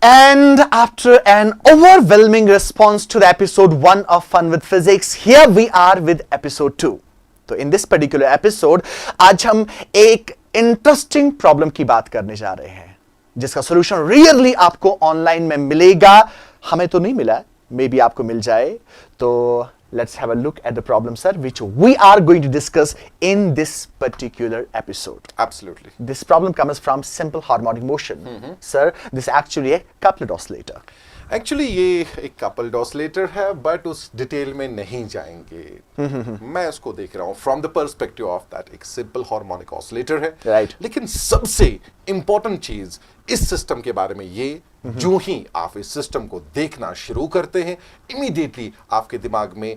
And after an overwhelming response to the episode 1 of Fun with Physics, here we are with episode 2. तो in this particular episode, आज हम एक interesting problem की बात करने जा रहे हैं, जिसका solution really आपको online में मिलेगा. हमें तो नहीं मिला, maybe आपको मिल जाए. तो let's have a look at the problem, sir, which we are going to discuss in this particular episode. Absolutely. This problem comes from simple harmonic motion. Sir, this is actually a couplet oscillator. Actually ये एक coupled oscillator है, but उस detail में नहीं जाएंगे. मैं उसको देख रहा हूँ from the perspective of that एक सिंपल हार्मोनिक ऑसिलेटर है. Right. लेकिन सबसे इंपॉर्टेंट चीज इस सिस्टम के बारे में ये, जो ही आप इस सिस्टम को देखना शुरू करते हैं, इमीडिएटली आपके दिमाग में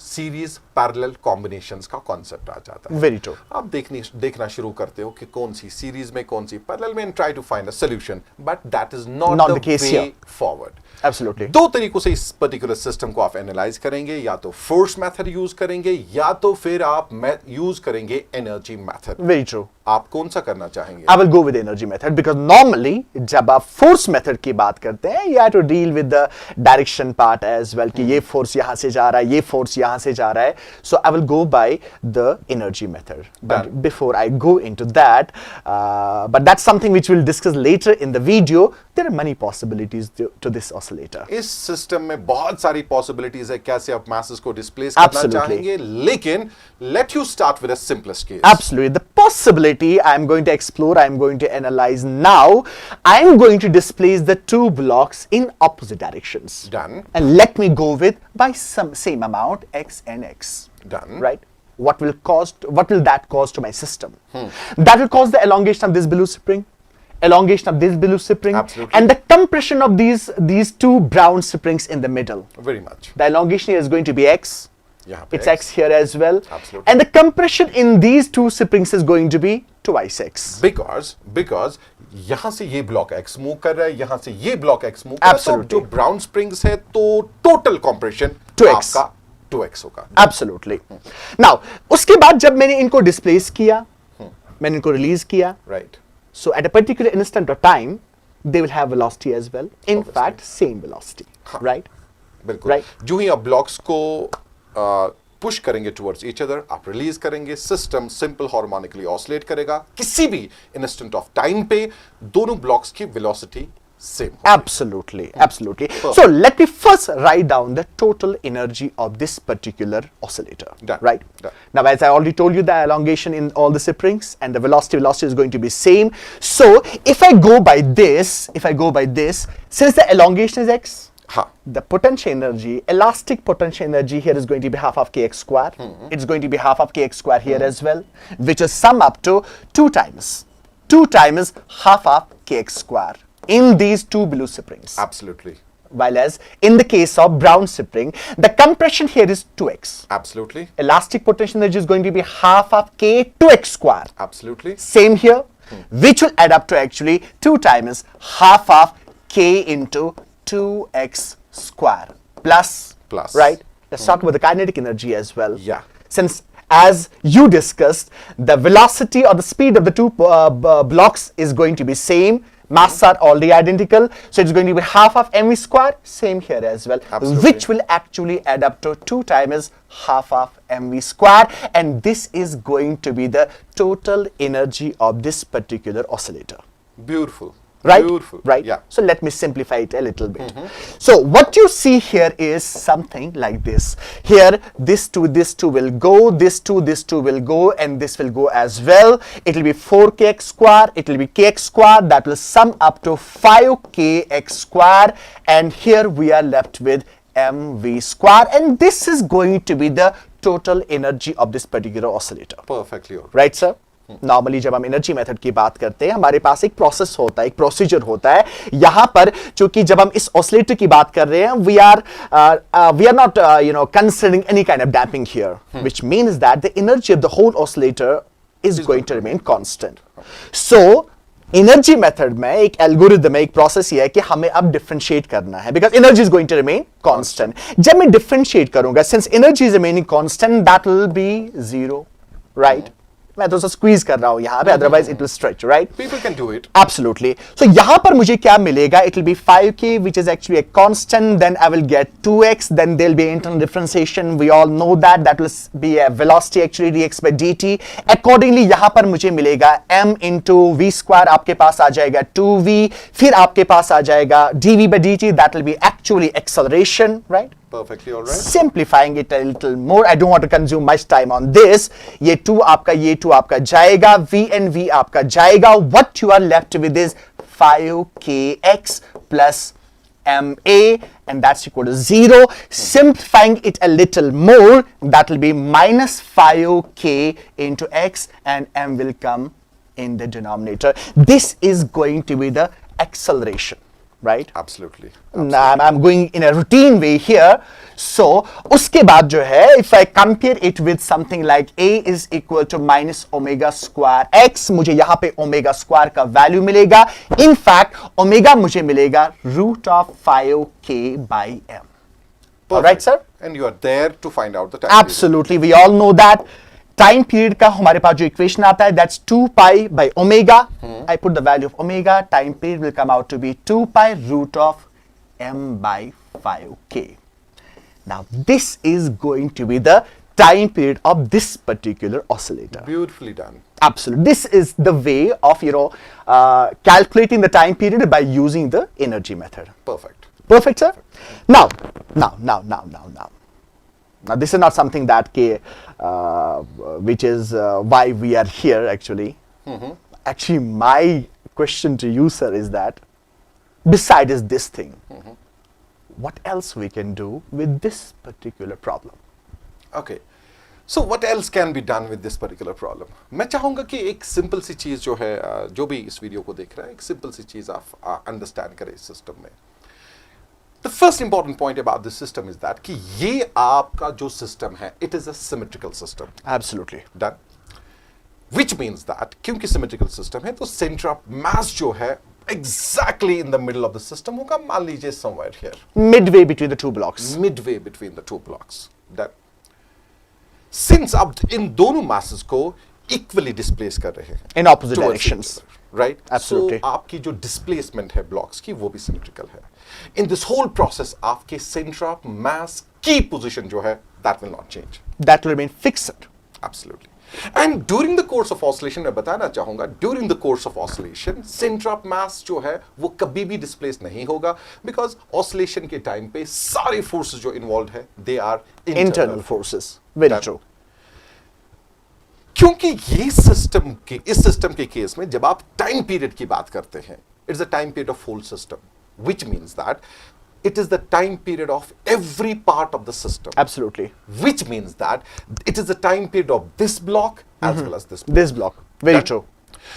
सीरीज पैरेलल कॉम्बिनेशंस का कॉन्सेप्ट आ जाता है. Very true. आप देखना शुरू करते हो कि कौन सी सीरीज में, कौन सी पैरेलल में, and try to find a solution, but that is not the case way here. Forward. Absolutely. दो तरीकों से इस पर्टिकुलर सिस्टम को आप एनालाइज करेंगे, या तो फोर्स मेथड यूज करेंगे, या तो फिर आप यूज करेंगे एनर्जी मेथड. Very true. आप कौन सा करना चाहेंगे? I will go with energy method because normally जब आप force method की बात करते हैं, you have to deal with the direction part as well कि ये force यहाँ से जा रहा है, ये force यहाँ से जा रहा है. So I will go by the energy method. But before I go into that, but that's something which we'll discuss later in the video. There are many possibilities to this oscillator. इस system में बहुत सारी possibilities है कैसे आप masses को displace करना Absolutely. चाहेंगे, लेकिन let you start with the simplest case. Absolutely. The possibility I am going to explore, I am going to analyze now. I am going to displace the two blocks in opposite directions. Done. And let me go with by some same amount x and x. Done. Right? What will that cause to my system? That will cause the elongation of this below spring. Elongation of this below spring. Absolutely. And the compression of these two brown springs in the middle. Very much. The elongation here is going to be x. यहाँ पे It's x here as well. Absolutely. And the compression in these two springs is going to be twice x. Because यहाँ से ये block x move कर रहा है, यहाँ से ये ब्लॉक x मूव कर रहा है, तो Absolutely. जो ब्राउन स्प्रिंग्स है, तो टोटल कंप्रेशन 2x. आपका 2x होगा. Absolutely. Now, उसके बाद जब मैंने इनको डिस्प्लेस किया, मैंने इनको रिलीज किया, right. so at a particular instant of time, they will have velocity as well. In Obviously. fact, same velocity, right? बिल्कुल. Right. जो ही आप ब्लॉक्स को पुश करेंगे टुवर्ड्स ईच अदर, आप रिलीज करेंगे, सिस्टम सिंपल हार्मोनिकली ऑसिलेट करेगा. किसी भी इंस्टेंट ऑफ टाइम पे दोनों ब्लॉक्स की velocity same. Absolutely, absolutely. So let me first write down the total energy of this particular oscillator. Done. Right? Done. Now, as I already told you, the elongation in all the springs and the velocity is going to be same. So if I go by this, since the elongation is x, हाँ. the potential energy, elastic potential energy here is going to be half of kx square. It's going to be half of kx square here as well, which is sum up to 2 times half of kx square in these two blue springs. Absolutely. While as in the case of brown spring, the compression here is 2x. Absolutely. Elastic potential energy is going to be half of k 2x square. Absolutely. Same here, which will add up to actually 2 times half of k into 2x square plus. Right? Let's talk about the kinetic energy as well. Yeah. Since as you discussed, the velocity or the speed of the two blocks is going to be same. Masses are already identical, so it's going to be half of mv square, same here as well. Absolutely. Which will actually add up to 2 times half of mv square, and this is going to be the total energy of this particular oscillator. Beautiful. Right? Beautiful. Right. Yeah. So let me simplify it a little bit. So what you see here is something like this. Here, this two will go, this two will go, and this will go as well. It will be 4kx square, it will be kx square, that will sum up to 5kx square, and here we are left with mv square, and this is going to be the total energy of this particular oscillator. Perfectly. Right, sir? Normally जब हम energy method की बात करते हैं, हमारे पास एक process होता है, एक प्रोसीजर होता है. यहां पर चूंकि जब हम इस ऑसिलेटर की बात कर रहे हैं, we are not considering any kind of damping here, which means that the energy of the whole oscillator is going to remain constant. So energy method में एक एल्गोरिथम है, एक प्रोसेस ये है कि हमें अब डिफरेंशिएट करना है, because energy is going to remain constant. जब मैं डिफरेंशिएट करूंगा, since energy is remaining constant, that will be 0, right? मैं तो स्क्वीज कर रहा हूं यहां पे, otherwise it will stretch, right? People can do it. Absolutely. So यहाँ पर मुझे क्या मिलेगा? It will be 5k, which is actually a constant. Then I will get 2x. Then there will be internal differentiation. We all know that. That will be a velocity actually dx by dt. Accordingly यहाँ पर मुझे मिलेगा m into v square. आपके पास आ जाएगा 2v. फिर आपके पास आ जाएगा dv by dt. That will be actually acceleration, right? Perfectly all right. Simplifying it a little more, I don't want to consume much time on this. ये 2 आपका जाएगा, v and v आपका जाएगा. What you are left with is 5kx plus ma, and that's equal to 0. Simplifying it a little more, that will be minus 5k into x, and m will come in the denominator. This is going to be the acceleration, right? Absolutely. I'm going in a routine way here. So उसके बाद जो है, if I compare it with something like a is equal to minus omega square x, मुझे यहाँ पे omega square का value मिलेगा. In fact, omega मुझे मिलेगा root of 5k by m. All right, sir? And you are there to find out the time period. Absolutely, we all know that. Time period का हमारे पास जो equation आता है, that's 2 pi by omega. I put the value of omega. Time period will come out to be 2 pi root of m by 5k. Now this is going to be the time period of this particular oscillator. Beautifully done. Absolutely. This is the way of calculating the time period by using the energy method. Perfect. Perfect, sir? Now, this is not something that which is why we are here actually. Actually, my question to you, sir, is that besides this thing, what else we can do with this particular problem? Okay. So what else can be done with this particular problem? मैं चाहूँगा कि एक simple सी चीज़ जो है, जो भी इस video को देख रहा है, एक सिंपल सी चीज़ आप अंडरस्टैंड करें इस सिस्टम में. The first important point about this system is that कि ये आपका जो सिस्टम है, it is a symmetrical system. Absolutely. Done. Which means that क्योंकि symmetrical system है, तो center of mass जो है exactly in the middle of the system होगा. मान लीजिए somewhere here. Midway between the two blocks. Midway between the two blocks. Done. Since आप इन दोनों masses को equally displace कर रहे हैं. In opposite towards directions. each other, right? Absolutely. So आपकी जो displacement है blocks की, वो भी symmetrical है. In this whole process, आपके center of mass की position जो है, that will not change. That will remain fixed. Absolutely. And during the course of oscillation, मैं बताना चाहूँगा, during the course of oscillation, center of mass जो है, वो कभी भी displace नहीं होगा, because oscillation के time पे सारे forces जो involved है, they are Internal forces. Very That- true. क्योंकि ये सिस्टम के, इस सिस्टम के केस में जब आप टाइम पीरियड की बात करते हैं, it's a time period of whole system, which means that it is the time period of every part of the system. Absolutely. Which means that it is the time period of this block as well as this block. This block. Very Done? true.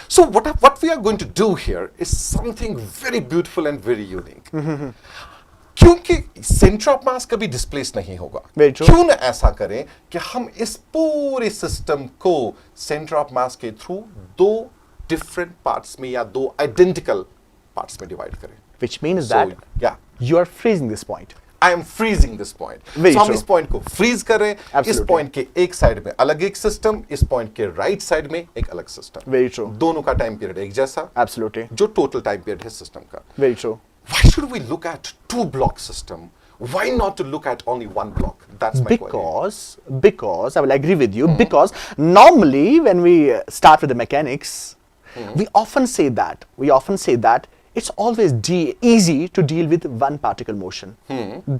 So what we are going to do here is something very beautiful and very unique. क्योंकि centre of mass कभी displace नहीं होगा. Very true. क्यों ना ऐसा करें कि हम इस पूरे सिस्टम को सेंटर ऑफ मास के थ्रू दो डिफरेंट पार्ट्स में या दो आइडेंटिकल पार्ट्स में डिवाइड करें. Which means So, that yeah, you are freezing this point. I am freezing this point. Very so हम true. इस पॉइंट को फ्रीज करें. इस Absolutely. पॉइंट के एक साइड में अलग एक सिस्टम, इस पॉइंट के राइट साइड में एक अलग सिस्टम. Very true. दोनों का टाइम पीरियड एक जैसा, Absolutely. जो टोटल टाइम पीरियड है सिस्टम का. Very true. Why should we look at two block system? Why not to look at only one block? That's my query. Because I will agree with you, because normally when we start with the mechanics, we often say that it's always easy to deal with one particle motion,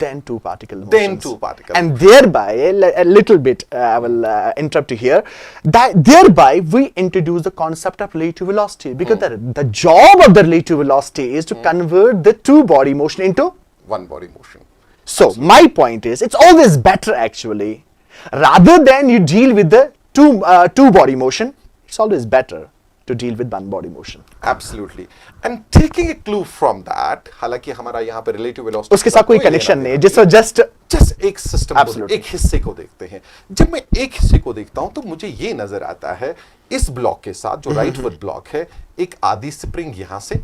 then two particle motions. Then two particle. And thereby, a little bit, I will interrupt you here, that thereby we introduce the concept of relative velocity, because the job of the relative velocity is to convert the two body motion into One body motion. so my point is, it's always better actually, rather than you deal with the two body motion, it's always better to deal with one body motion. Absolutely. And taking a clue from that, हालांकि हमारा यहाँ पे relative velocity उसके साथ कोई connection नहीं है, just एक सिस्टम को, Absolutely. एक हिस्से को देखते हैं. जब मैं एक हिस्से को देखता हूं तो मुझे ये नजर आता है, इस ब्लॉक के साथ जो राइटवर्ड ब्लॉक है, एक आधी स्प्रिंग यहां से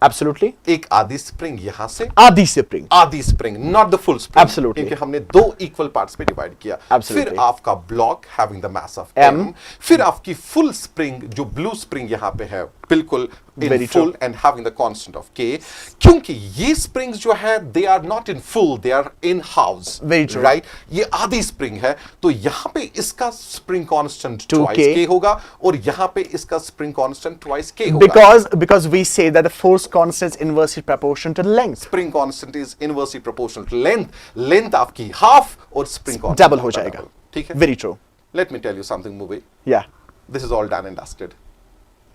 Absolutely. एक आधी स्प्रिंग यहां से, आधी स्प्रिंग. आधी spring, not the full spring, Absolutely. क्योंकि हमने दो इक्वल पार्ट्स में डिवाइड किया. Absolutely. फिर आपका block having the mass of M. m, फिर आपकी फुल स्प्रिंग जो ब्लू स्प्रिंग यहां पे है बिल्कुल इन Very full and having the constant of k, क्योंकि ये स्प्रिंग्स जो है they are not in full, they are in house. Very true. Right, ये आधी स्प्रिंग है, तो यहां पे इसका spring constant 2K. Twice k होगा और यहां पे इसका स्प्रिंग कांस्टेंट ट्वाइस k होगा. Because we say that the force constant is inversely proportional to length. Spring constant is inversely proportional to length. Length आपकी हाफ और स्प्रिंग कांस्टेंट Double हो जाएगा. ठीक है. Very true. Let me tell you something movie. Yeah. This is all done and dusted.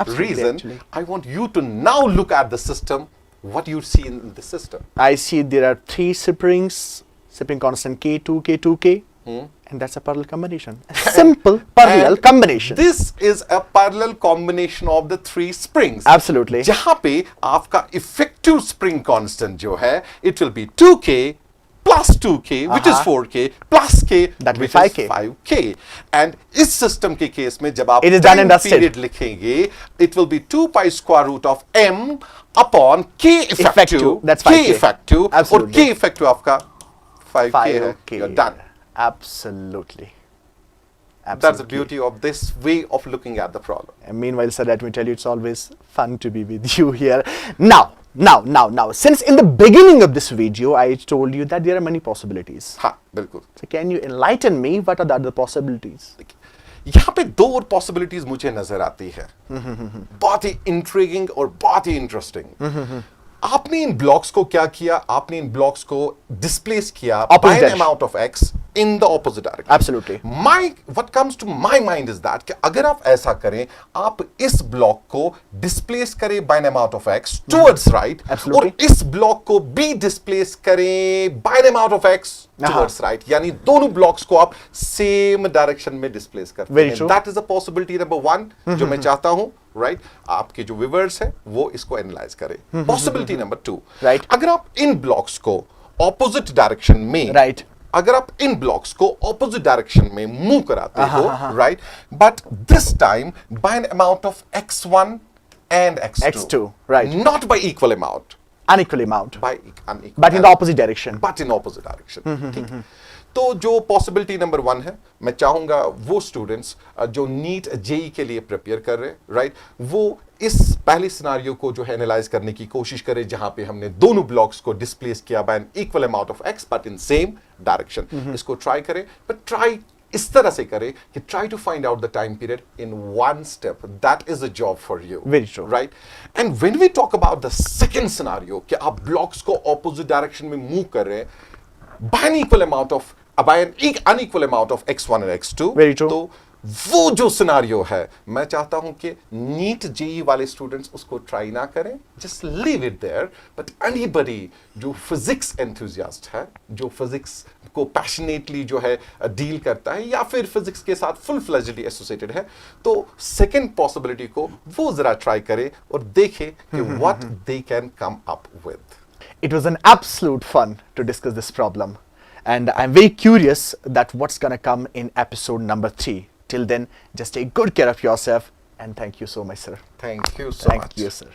Absolutely, Reason, actually. I want you to now look at the system, what you see in the system. I see there are 3 springs, spring constant K, 2K, 2K, and that's a parallel combination. A simple parallel And combination. This is a parallel combination of the 3 springs. Absolutely. जहां पे आपका effective spring constant जो है, it will be 2K plus 2K, which is 4K, plus K, That will be which is 5K. 5K. And इस system के case में जब आप It is done time and dusted. period लिखेंगे, it will be 2 pi square root of m upon K effective. Effective, that's K 5K. effective. और Absolutely. K effective आपका 5K है. 5K. You're done. Absolutely. That's the Absolutely. beauty of this way of looking at the problem. And meanwhile, sir, let me tell you, it's always fun to be with you here. Now, since in the beginning of this video, I told you that there are many possibilities. हाँ, बिल्कुल. So can you enlighten me? What are the other possibilities? यहाँ पे 2 और possibilities मुझे नजर आती है. बहुत ही इंट्रिगिंग और बहुत ही इंटरेस्टिंग. आपने इन ब्लॉक्स को क्या किया? आपने इन ब्लॉक्स को डिस्प्लेस किया Opposite by an direction. amount of x in the opposite direction. Absolutely. What comes to my mind is that कि अगर आप ऐसा करें, आप इस ब्लॉक को डिस्प्लेस करें by an amount of x towards right, Absolutely. और इस ब्लॉक को भी डिस्प्लेस करें by an amount of x towards right, यानी दोनों ब्लॉक्स को आप सेम डायरेक्शन में डिस्प्लेस करते Very हैं. true. That is a possibility number 1 जो मैं चाहता हूं. राइट, आपके जो व्यूअर्स है वो इसको एनालाइज करें. Possibility number 2, Right. अगर आप इन ब्लॉक्स को ऑपोजिट डायरेक्शन में, Right. अगर आप इन ब्लॉक्स को ऑपोजिट डायरेक्शन में मूव कराते हो, right, but this time by an amount of x1 and X2, right. Not by equal amount, Unequal amount. By unequal, But in the opposite direction. But in opposite direction. ठीक है. तो जो possibility number 1 है, मैं चाहूंगा वो students जो NEET JEE के लिए प्रिपेयर कर रहे हैं, राइट, वो इस पहले सिनारियो को जो है एनालाइज करने की कोशिश करें जहां पे हमने दोनों ब्लॉक्स को डिस्प्लेस किया by an equal amount of x but in same direction. इसको ट्राई करें, बट ट्राई इस तरह से करें कि try to find out the time period in 1 step. That is a job for you. Very true. Right. And when we talk about the second scenario कि आप blocks को ऑपोजिट डायरेक्शन में move कर रहे हैं by an equal amount of by an unequal amount of x1 and x2. Very true. तो वो जो सिनारियो है, मैं चाहता हूं कि नीट जेई वाले स्टूडेंट्स उसको ट्राई ना करें, just leave it there. But anybody जो फिजिक्स एंथुजियास्ट है, जो फिजिक्स को पैशनेटली जो है डील करता है या फिर फिजिक्स के साथ फुल फ्लेजली एसोसिएटेड है, तो सेकंड पॉसिबिलिटी को वो जरा ट्राई करे और देखे कि what they can come up with. It was an absolute fun to discuss this problem, and I'm very curious that what's gonna come in episode number 3. Till then, just take good care of yourself, and thank you so much, sir. Thank you so much. Thank you, sir.